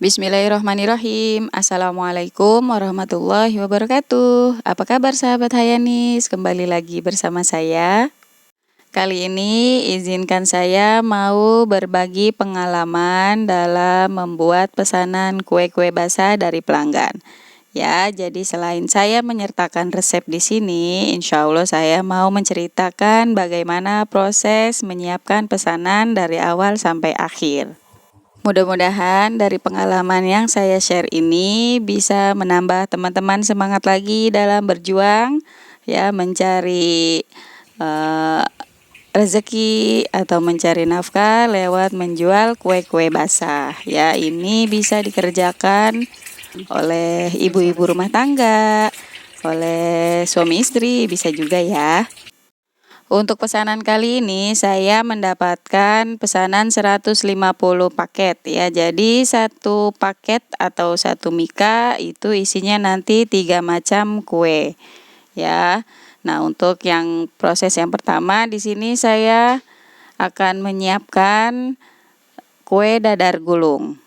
Bismillahirrahmanirrahim. Assalamualaikum warahmatullahi wabarakatuh. Apa kabar sahabat Hayanis? Kembali lagi bersama saya. Kali ini izinkan saya mau berbagi pengalaman dalam membuat pesanan kue-kue basah dari pelanggan. Ya, jadi selain saya menyertakan resep di sini, insya Allah saya mau menceritakan bagaimana proses menyiapkan pesanan dari awal sampai akhir. Mudah-mudahan dari pengalaman yang saya share ini bisa menambah teman-teman semangat lagi dalam berjuang, ya, mencari eh, rezeki atau mencari nafkah lewat menjual kue-kue basah. Ya, ini bisa dikerjakan oleh ibu-ibu rumah tangga, oleh suami istri, bisa juga ya. Untuk pesanan kali ini saya mendapatkan pesanan 150 paket ya. Jadi satu paket atau satu mika itu isinya nanti 3 macam kue ya. Nah, untuk yang proses yang pertama di sini saya akan menyiapkan kue dadar gulung.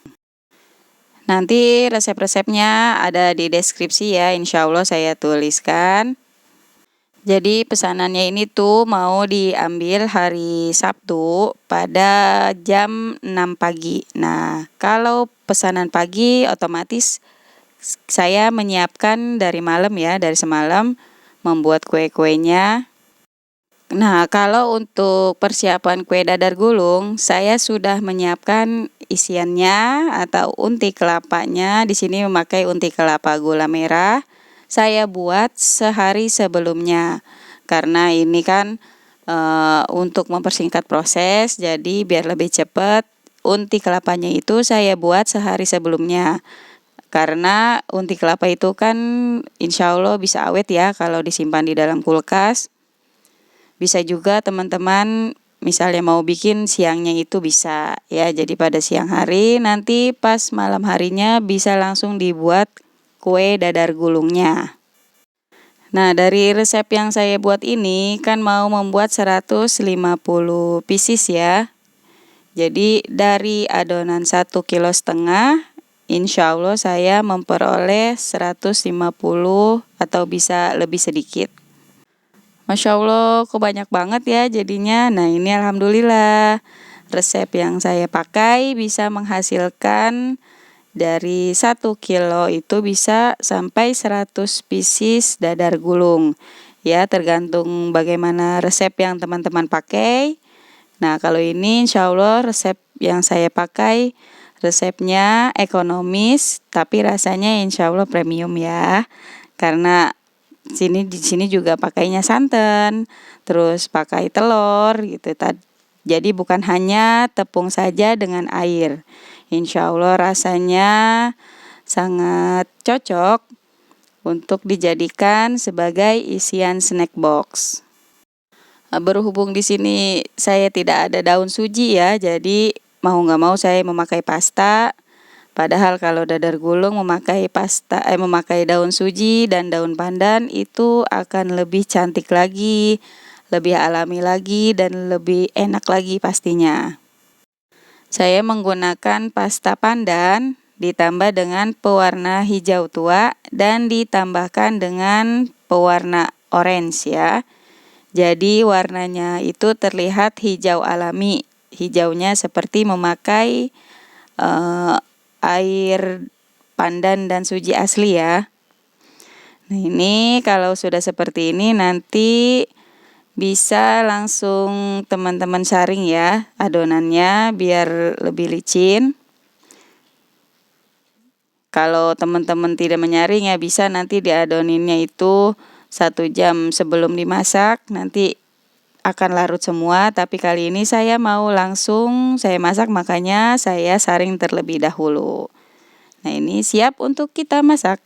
Nanti resep-resepnya ada di deskripsi ya, insya Allah saya tuliskan. Jadi pesanannya ini tuh mau diambil hari Sabtu pada jam 6 pagi. Nah, kalau pesanan pagi otomatis saya menyiapkan dari malam ya, dari semalam membuat kue-kuenya. Nah, kalau untuk persiapan kue dadar gulung, saya sudah menyiapkan isiannya atau unti kelapanya. Di sini memakai unti kelapa gula merah. Saya buat sehari sebelumnya karena ini kan untuk mempersingkat proses, jadi biar lebih cepat unti kelapanya itu saya buat sehari sebelumnya karena unti kelapa itu kan insya Allah bisa awet ya kalau disimpan di dalam kulkas. Bisa juga teman-teman misalnya mau bikin siangnya itu bisa ya, jadi pada siang hari nanti pas malam harinya bisa langsung dibuat kue dadar gulungnya. Nah, dari resep yang saya buat ini kan mau membuat 150 pieces ya. Jadi dari adonan 1,5 kg, insya Allah saya memperoleh 150 atau bisa lebih sedikit. Masya Allah, kok banyak banget ya jadinya. Nah, ini alhamdulillah resep yang saya pakai bisa menghasilkan dari 1 kilo itu bisa sampai 100 pieces dadar gulung. Ya, tergantung bagaimana resep yang teman-teman pakai. Nah, kalau ini insya Allah resep yang saya pakai resepnya ekonomis, tapi rasanya insya Allah premium ya. Karena di sini juga pakainya santan, terus pakai telur gitu. Jadi bukan hanya tepung saja dengan air. Insya Allah rasanya sangat cocok untuk dijadikan sebagai isian snack box. Berhubung di sini saya tidak ada daun suji ya, jadi mau nggak mau saya memakai pasta. Padahal kalau dadar gulung memakai daun suji dan daun pandan itu akan lebih cantik lagi, lebih alami lagi dan lebih enak lagi pastinya. Saya menggunakan pasta pandan ditambah dengan pewarna hijau tua dan ditambahkan dengan pewarna orange ya. Jadi warnanya itu terlihat hijau alami. Hijaunya seperti memakai air pandan dan suji asli ya. Nah, ini kalau sudah seperti ini nanti bisa langsung teman-teman saring ya adonannya biar lebih licin. Kalau teman-teman tidak menyaring ya bisa nanti diadoninnya itu 1 jam sebelum dimasak, nanti akan larut semua, tapi kali ini saya mau langsung saya masak makanya saya saring terlebih dahulu. Nah, ini siap untuk kita masak.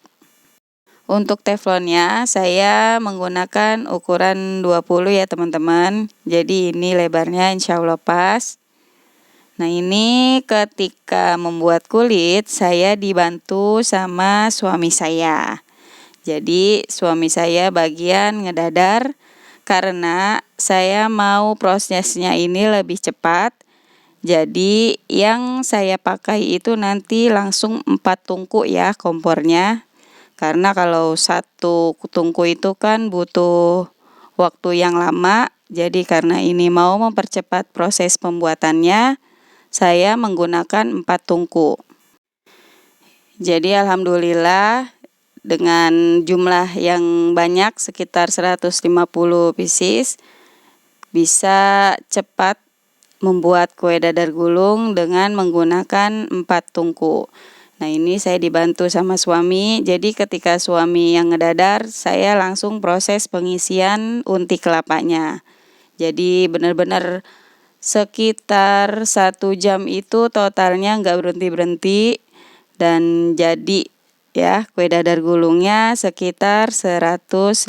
Untuk teflonnya saya menggunakan ukuran 20 ya teman-teman. Jadi ini lebarnya insya Allah pas. Nah, ini ketika membuat kulit saya dibantu sama suami saya. Jadi suami saya bagian ngedadar karena saya mau prosesnya ini lebih cepat. Jadi yang saya pakai itu nanti langsung 4 tungku ya kompornya. Karena kalau 1 tungku itu kan butuh waktu yang lama. Jadi karena ini mau mempercepat proses pembuatannya, saya menggunakan 4 tungku. Jadi alhamdulillah dengan jumlah yang banyak sekitar 150 pieces bisa cepat membuat kue dadar gulung dengan menggunakan 4 tungku. Nah ini saya dibantu sama suami, jadi ketika suami yang ngedadar, saya langsung proses pengisian unti kelapanya. Jadi benar-benar sekitar 1 jam itu totalnya nggak berhenti-berhenti dan jadi ya kue dadar gulungnya sekitar 150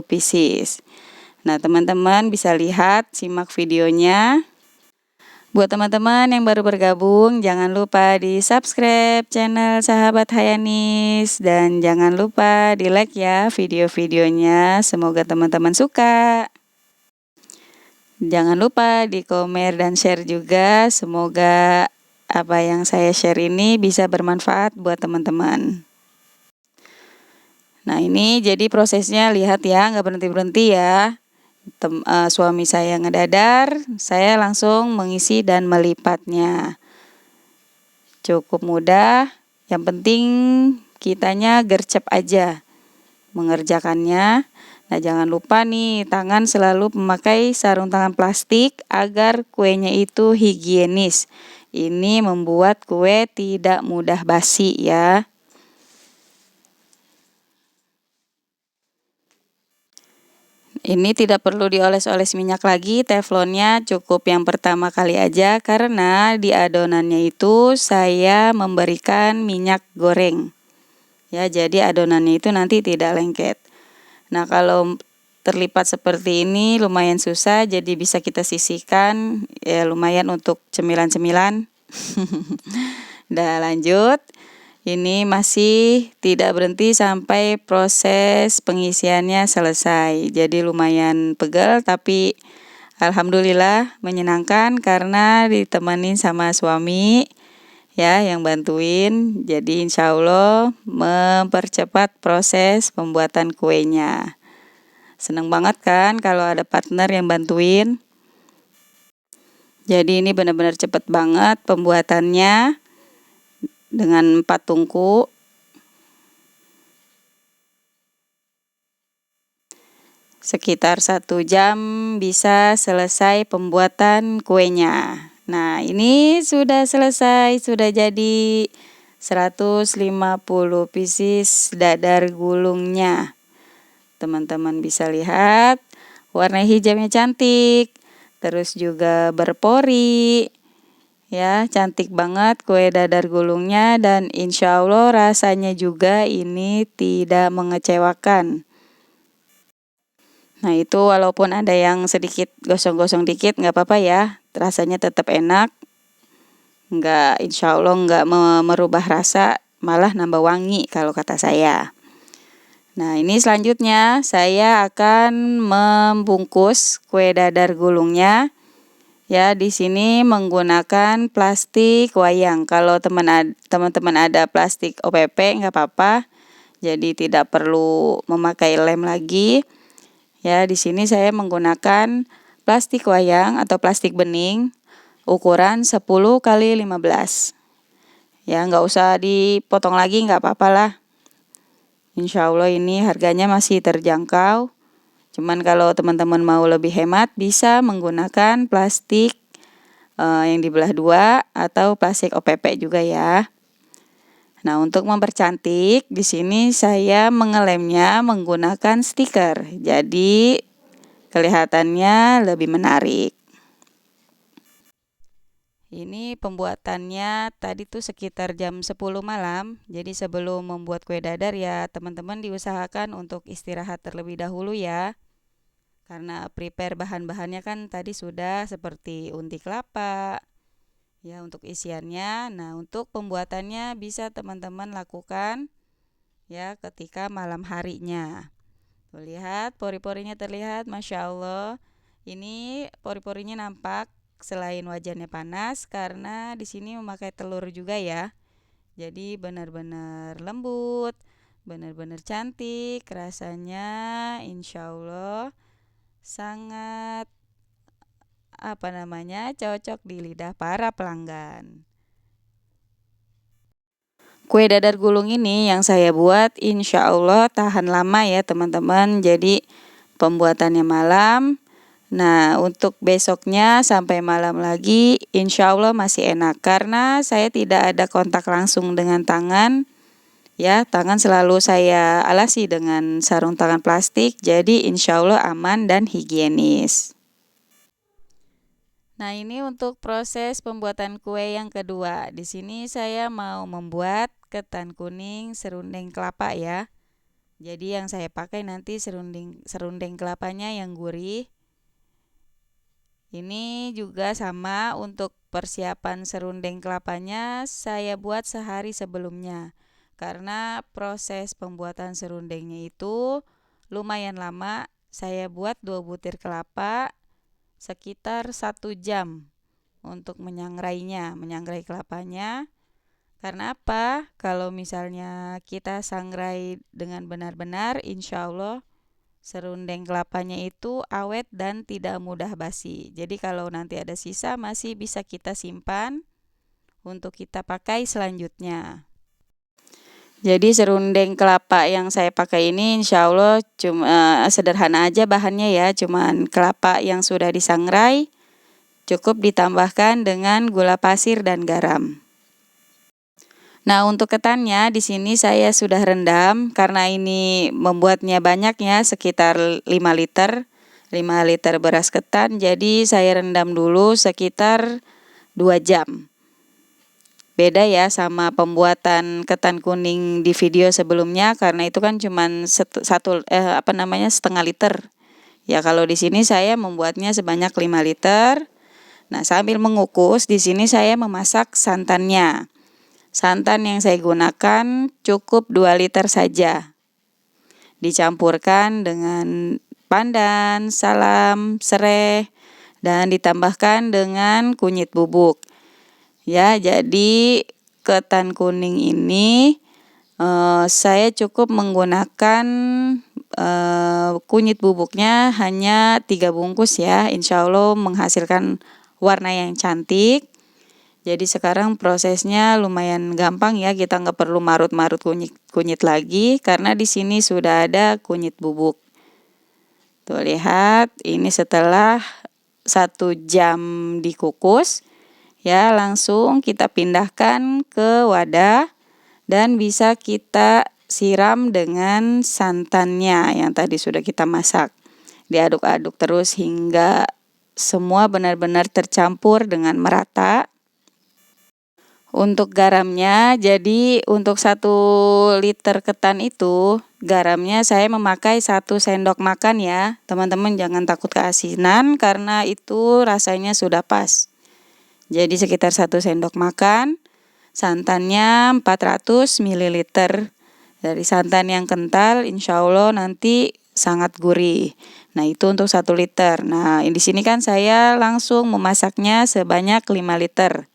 pieces. Nah teman-teman bisa lihat, simak videonya. Buat teman-teman yang baru bergabung, jangan lupa di subscribe channel Sahabat Hayanis dan jangan lupa di like ya video-videonya, semoga teman-teman suka. Jangan lupa di komen dan share juga, semoga apa yang saya share ini bisa bermanfaat buat teman-teman. Nah ini jadi prosesnya, lihat ya, nggak berhenti-berhenti ya. Suami saya ngedadar, saya langsung mengisi dan melipatnya. Cukup mudah, yang penting kitanya gercep aja mengerjakannya. Nah jangan lupa nih, tangan selalu memakai sarung tangan plastik agar kuenya itu higienis. Ini membuat kue tidak mudah basi ya. Ini tidak perlu dioles-oles minyak lagi, teflonnya cukup yang pertama kali aja karena di adonannya itu saya memberikan minyak goreng. Ya, jadi adonannya itu nanti tidak lengket. Nah, kalau terlipat seperti ini lumayan susah, jadi bisa kita sisihkan ya, lumayan untuk cemilan-cemilan. Udah lanjut. Ini masih tidak berhenti sampai proses pengisiannya selesai. Jadi lumayan pegel tapi alhamdulillah menyenangkan karena ditemani sama suami ya yang bantuin. Jadi insya Allah mempercepat proses pembuatan kuenya. Seneng banget kan kalau ada partner yang bantuin. Jadi ini benar-benar cepet banget pembuatannya. Dengan 4 tungku. Sekitar 1 jam bisa selesai pembuatan kuenya. Nah ini sudah selesai, sudah jadi 150 pieces dadar gulungnya. Teman-teman bisa lihat warna hijaunya cantik, terus juga berpori. Ya, cantik banget kue dadar gulungnya dan insya Allah rasanya juga ini tidak mengecewakan. Nah itu walaupun ada yang sedikit gosong-gosong dikit nggak apa-apa ya, rasanya tetap enak. Insya Allah nggak merubah rasa, malah nambah wangi kalau kata saya. Nah ini selanjutnya saya akan membungkus kue dadar gulungnya. Ya, di sini menggunakan plastik wayang. Kalau teman-teman ada plastik OPP nggak apa-apa. Jadi tidak perlu memakai lem lagi. Ya, di sini saya menggunakan plastik wayang atau plastik bening ukuran 10 kali 15. Ya, nggak usah dipotong lagi, nggak apa-apa lah. Insya Allah ini harganya masih terjangkau. Cuman kalau teman-teman mau lebih hemat bisa menggunakan plastik yang dibelah 2 atau plastik OPP juga ya. Nah, untuk mempercantik di sini saya mengelemnya menggunakan stiker. Jadi kelihatannya lebih menarik. Ini pembuatannya tadi tuh sekitar jam 10 malam. Jadi sebelum membuat kue dadar ya teman-teman diusahakan untuk istirahat terlebih dahulu ya. Karena prepare bahan-bahannya kan tadi sudah seperti unti kelapa. Ya untuk isiannya. Nah untuk pembuatannya bisa teman-teman lakukan ya ketika malam harinya. Tuh lihat pori-porinya terlihat, Masya Allah. Ini pori-porinya nampak selain wajannya panas, karena di sini memakai telur juga ya. Jadi benar-benar lembut, benar-benar cantik, rasanya insya Allah sangat cocok di lidah para pelanggan. Kue dadar gulung ini yang saya buat insya Allah tahan lama ya teman-teman. Jadi pembuatannya malam. Nah untuk besoknya sampai malam lagi insya Allah masih enak. Karena saya tidak ada kontak langsung dengan tangan. Ya, tangan selalu saya alasi dengan sarung tangan plastik. Jadi insya Allah aman dan higienis. Nah, ini untuk proses pembuatan kue yang kedua. Di sini saya mau membuat ketan kuning serundeng kelapa ya. Jadi yang saya pakai nanti serundeng kelapanya yang gurih. Ini juga sama, untuk persiapan serundeng kelapanya saya buat sehari sebelumnya. Karena proses pembuatan serundengnya itu lumayan lama. Saya buat 2 butir kelapa sekitar 1 jam untuk menyangrai kelapanya. Karena apa? Kalau misalnya kita sangrai dengan benar-benar, insya Allah serundeng kelapanya itu awet dan tidak mudah basi. Jadi kalau nanti ada sisa masih bisa kita simpan untuk kita pakai selanjutnya. Jadi serundeng kelapa yang saya pakai ini insya Allah cuma sederhana aja bahannya ya, cuman kelapa yang sudah disangrai, cukup ditambahkan dengan gula pasir dan garam. Nah untuk ketannya di sini saya sudah rendam karena ini membuatnya banyak ya, sekitar 5 liter beras ketan, jadi saya rendam dulu sekitar 2 jam. Beda ya sama pembuatan ketan kuning di video sebelumnya, karena itu kan cuman setengah liter. Ya kalau di sini saya membuatnya sebanyak 5 liter. Nah, sambil mengukus di sini saya memasak santannya. Santan yang saya gunakan cukup 2 liter saja. Dicampurkan dengan pandan, salam, serai, dan ditambahkan dengan kunyit bubuk. Ya, jadi ketan kuning ini saya cukup menggunakan kunyit bubuknya hanya 3 bungkus ya. Insya Allah menghasilkan warna yang cantik. Jadi sekarang prosesnya lumayan gampang ya, kita nggak perlu marut-marut kunyit lagi karena di sini sudah ada kunyit bubuk. Tuh lihat, ini setelah 1 jam dikukus. Ya, langsung kita pindahkan ke wadah dan bisa kita siram dengan santannya yang tadi sudah kita masak. Diaduk-aduk terus hingga semua benar-benar tercampur dengan merata. Untuk garamnya, jadi untuk 1 liter ketan itu garamnya saya memakai 1 sendok makan ya. Teman-teman jangan takut keasinan karena itu rasanya sudah pas. Jadi sekitar 1 sendok makan. Santannya 400 ml. Dari santan yang kental insya Allah nanti sangat gurih. Nah itu untuk 1 liter. Nah di sini kan saya langsung memasaknya sebanyak 5 liter.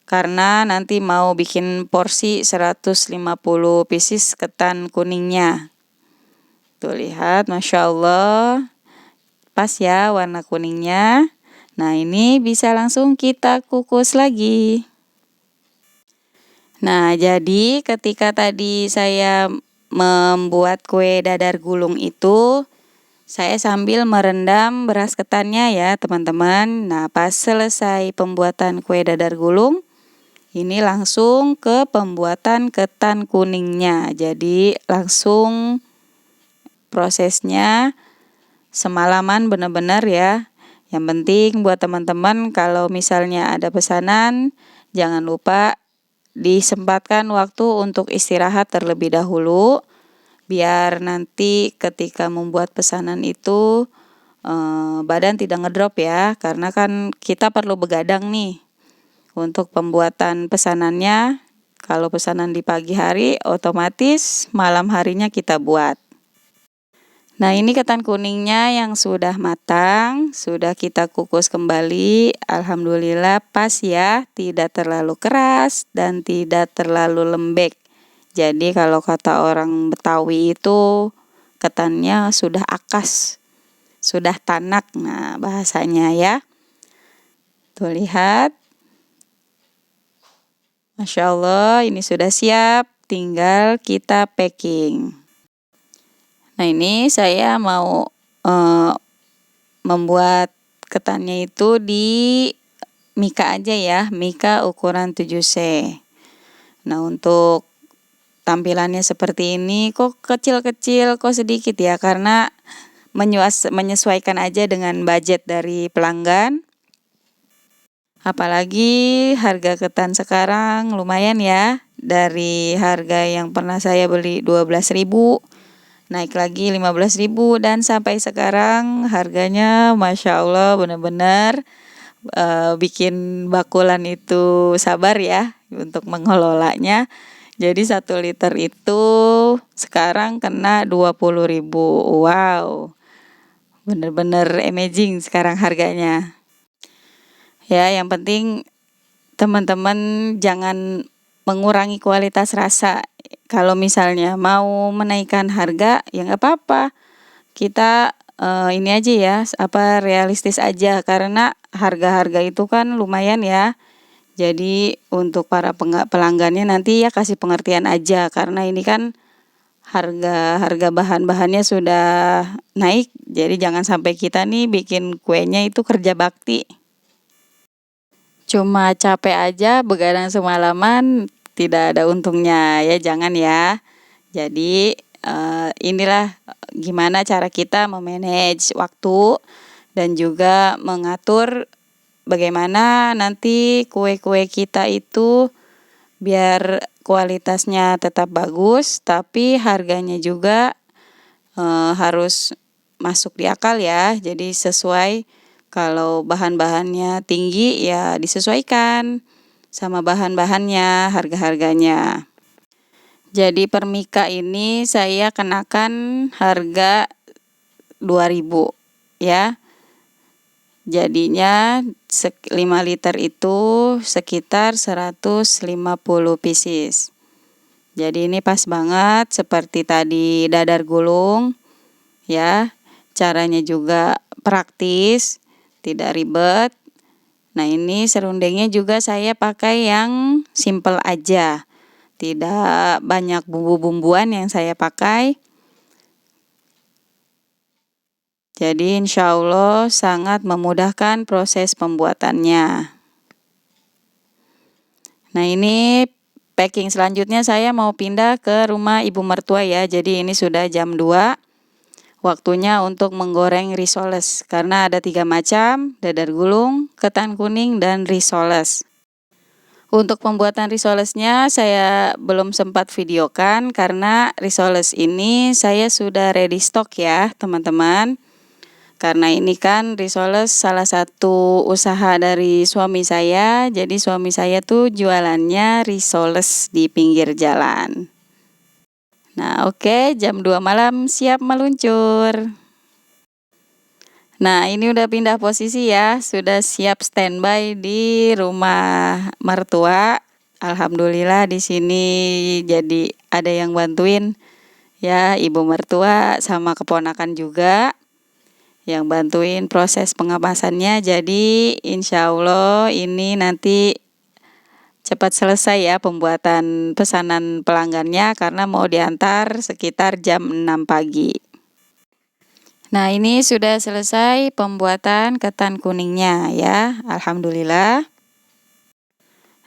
Karena nanti mau bikin porsi 150 pieces ketan kuningnya. Tuh lihat, Masya Allah. Pas ya warna kuningnya. Nah ini bisa langsung kita kukus lagi. Nah jadi ketika tadi saya membuat kue dadar gulung itu, saya sambil merendam beras ketannya ya teman-teman. Nah pas selesai pembuatan kue dadar gulung, ini langsung ke pembuatan ketan kuningnya. Jadi langsung prosesnya semalaman benar-benar ya. Yang penting buat teman-teman kalau misalnya ada pesanan, jangan lupa disempatkan waktu untuk istirahat terlebih dahulu. Biar nanti ketika membuat pesanan itu badan tidak ngedrop ya. Karena kan kita perlu begadang nih untuk pembuatan pesanannya. Kalau pesanan di pagi hari otomatis malam harinya kita buat. Nah, ini ketan kuningnya yang sudah matang, sudah kita kukus kembali. Alhamdulillah pas ya, tidak terlalu keras dan tidak terlalu lembek. Jadi kalau kata orang Betawi itu ketannya sudah akas, sudah tanak. Nah, bahasanya ya. Tuh lihat. Masya Allah, ini sudah siap, tinggal kita packing. Nah, ini saya mau membuat ketannya itu di mika aja ya, mika ukuran 7C. Nah, untuk tampilannya seperti ini, kok kecil-kecil, kok sedikit ya, karena menyesuaikan aja dengan budget dari pelanggan. Apalagi harga ketan sekarang lumayan ya, dari harga yang pernah saya beli 12.000 naik lagi 15.000 dan sampai sekarang harganya Masya Allah benar-benar bikin bakulan itu sabar ya untuk mengelolanya. Jadi 1 liter itu sekarang kena 20.000. Wow, benar-benar amazing sekarang harganya. Ya, yang penting teman-teman jangan mengurangi kualitas rasa. Kalau misalnya mau menaikkan harga, ya nggak apa-apa. Kita ini aja ya, realistis aja karena harga-harga itu kan lumayan ya. Jadi untuk para pelanggannya nanti ya kasih pengertian aja karena ini kan harga bahan-bahannya sudah naik. Jadi jangan sampai kita nih bikin kuenya itu kerja bakti. Cuma capek aja begadang semalaman, tidak ada untungnya ya, jangan ya. Jadi inilah gimana cara kita memanage waktu dan juga mengatur bagaimana nanti kue-kue kita itu biar kualitasnya tetap bagus tapi harganya juga harus masuk di akal ya. Jadi sesuai, kalau bahan-bahannya tinggi ya disesuaikan sama bahan-bahannya, harga-harganya. Jadi per mika ini saya kenakan harga 2.000 ya. Jadinya 5 liter itu sekitar 150 pieces. Jadi ini pas banget seperti tadi dadar gulung ya. Caranya juga praktis, tidak ribet. Nah, ini serundengnya juga saya pakai yang simple aja. Tidak banyak bumbu-bumbuan yang saya pakai. Jadi insya Allah sangat memudahkan proses pembuatannya. Nah, ini packing selanjutnya saya mau pindah ke rumah ibu mertua ya. Jadi ini sudah jam 2. Waktunya untuk menggoreng risoles karena ada 3 macam, dadar gulung, ketan kuning, dan risoles. Untuk pembuatan risolesnya saya belum sempat videokan karena risoles ini saya sudah ready stock ya teman-teman. Karena ini kan risoles salah satu usaha dari suami saya, jadi suami saya tuh jualannya risoles di pinggir jalan. Nah, oke, jam 2 malam siap meluncur. Nah, ini udah pindah posisi ya, sudah siap standby di rumah mertua. Alhamdulillah di sini jadi ada yang bantuin ya, ibu mertua sama keponakan juga yang bantuin proses pengemasannya. Jadi insya Allah ini nanti cepat selesai ya pembuatan pesanan pelanggannya karena mau diantar sekitar jam 6 pagi. Nah, ini sudah selesai pembuatan ketan kuningnya ya, alhamdulillah.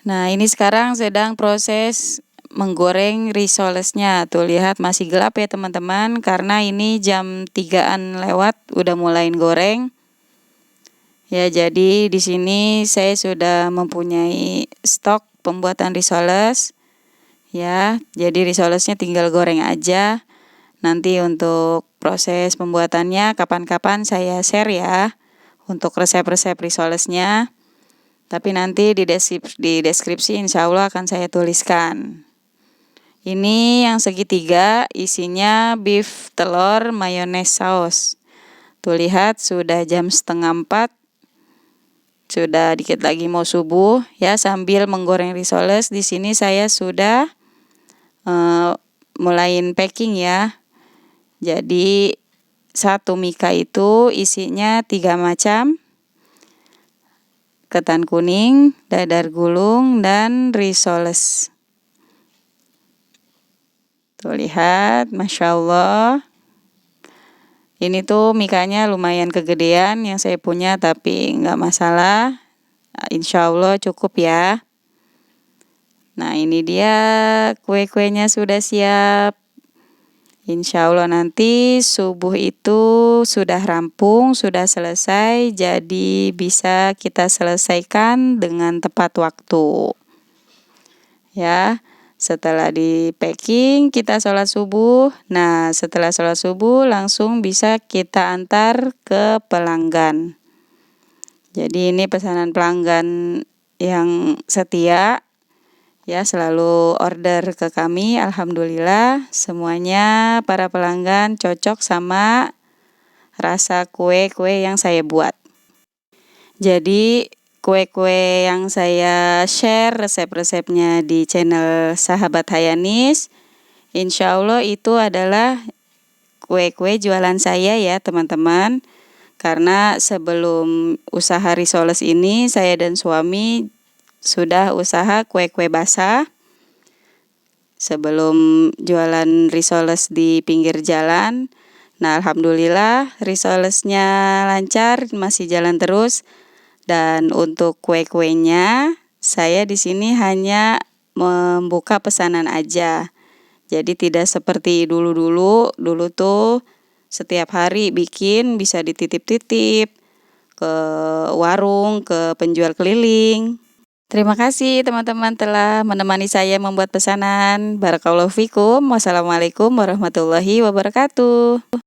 Nah, ini sekarang sedang proses menggoreng risolesnya. Tuh lihat masih gelap ya teman-teman karena ini jam 3-an lewat udah mulai goreng. Ya, jadi di sini saya sudah mempunyai stok pembuatan risoles. Ya, jadi risolesnya tinggal goreng aja. Nanti untuk proses pembuatannya kapan-kapan saya share ya untuk resep-resep risolesnya. Tapi nanti di deskripsi insya Allah akan saya tuliskan. Ini yang segitiga isinya beef telur mayones saus. Tuh lihat sudah jam 3:30. Sudah dikit lagi mau subuh ya, sambil menggoreng risoles. Di sini saya sudah mulain packing ya. Jadi satu mika itu isinya 3 macam. Ketan kuning, dadar gulung, dan risoles. Tuh lihat, Masya Allah. Ini tuh mikanya lumayan kegedean yang saya punya, tapi nggak masalah. Insya Allah cukup ya. Nah ini dia kue-kuenya sudah siap. Insya Allah nanti subuh itu sudah rampung, sudah selesai. Jadi bisa kita selesaikan dengan tepat waktu. Ya. Setelah di packing kita sholat subuh. Nah setelah sholat subuh langsung bisa kita antar ke pelanggan. Jadi ini pesanan pelanggan yang setia ya, selalu order ke kami. Alhamdulillah semuanya para pelanggan cocok sama rasa kue-kue yang saya buat. Jadi kue-kue yang saya share resep-resepnya di channel Sahabat Hayanis, insya Allah itu adalah kue-kue jualan saya ya teman-teman. Karena sebelum usaha risoles ini, saya dan suami sudah usaha kue-kue basah. Sebelum jualan risoles di pinggir jalan. Nah alhamdulillah risolesnya lancar, masih jalan terus. Dan untuk kue-kuenya, saya di sini hanya membuka pesanan aja. Jadi tidak seperti dulu-dulu. Dulu tuh setiap hari bikin, bisa dititip-titip ke warung, ke penjual keliling. Terima kasih teman-teman telah menemani saya membuat pesanan. Barakallahu fikum. Wassalamualaikum warahmatullahi wabarakatuh.